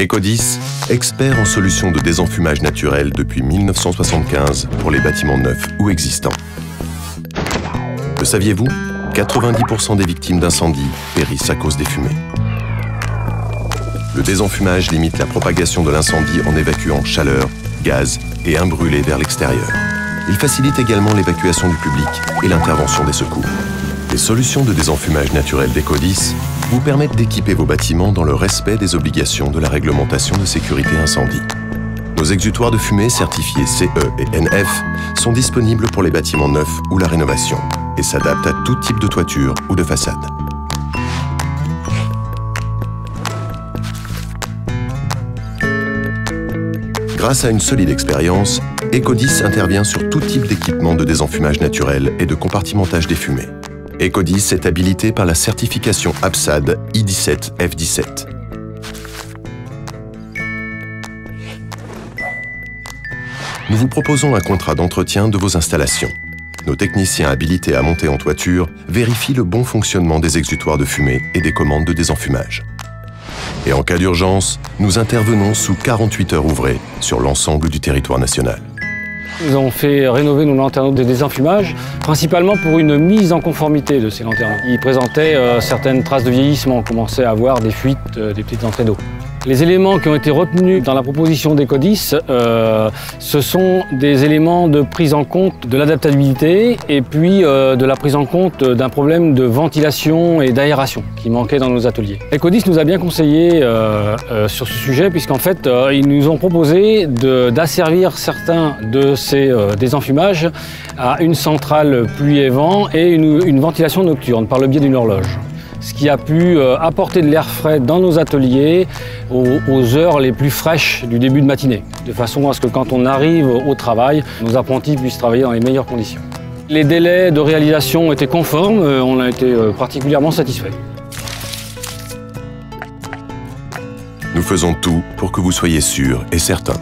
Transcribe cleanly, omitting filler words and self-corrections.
Ecodis, expert en solutions de désenfumage naturel depuis 1975 pour les bâtiments neufs ou existants. Le saviez-vous? 90% des victimes d'incendie périssent à cause des fumées. Le désenfumage limite la propagation de l'incendie en évacuant chaleur, gaz et un brûlé vers l'extérieur. Il facilite également l'évacuation du public et l'intervention des secours. Les solutions de désenfumage naturel d'Ecodis vous permettent d'équiper vos bâtiments dans le respect des obligations de la réglementation de sécurité incendie. Nos exutoires de fumée certifiés CE et NF sont disponibles pour les bâtiments neufs ou la rénovation et s'adaptent à tout type de toiture ou de façade. Grâce à une solide expérience, Ecodis intervient sur tout type d'équipement de désenfumage naturel et de compartimentage des fumées. Ecodis est habilité par la certification APSAD I17 F17. Nous vous proposons un contrat d'entretien de vos installations. Nos techniciens habilités à monter en toiture vérifient le bon fonctionnement des exutoires de fumée et des commandes de désenfumage. Et en cas d'urgence, nous intervenons sous 48 heures ouvrées sur l'ensemble du territoire national. Nous avons fait rénover nos lanterneaux de désenfumage, principalement pour une mise en conformité de ces lanterneaux. Ils présentaient certaines traces de vieillissement, on commençait à avoir des fuites, des petites entrées d'eau. Les éléments qui ont été retenus dans la proposition d'Ecodis, ce sont des éléments de prise en compte de l'adaptabilité et puis de la prise en compte d'un problème de ventilation et d'aération qui manquait dans nos ateliers. Ecodis nous a bien conseillé sur ce sujet puisqu'en fait, ils nous ont proposé d'asservir certains de ces désenfumages à une centrale pluie et vent et une ventilation nocturne par le biais d'une horloge. Ce qui a pu apporter de l'air frais dans nos ateliers aux heures les plus fraîches du début de matinée, de façon à ce que quand on arrive au travail, nos apprentis puissent travailler dans les meilleures conditions. Les délais de réalisation étaient conformes, on a été particulièrement satisfaits. Nous faisons tout pour que vous soyez sûrs et certains.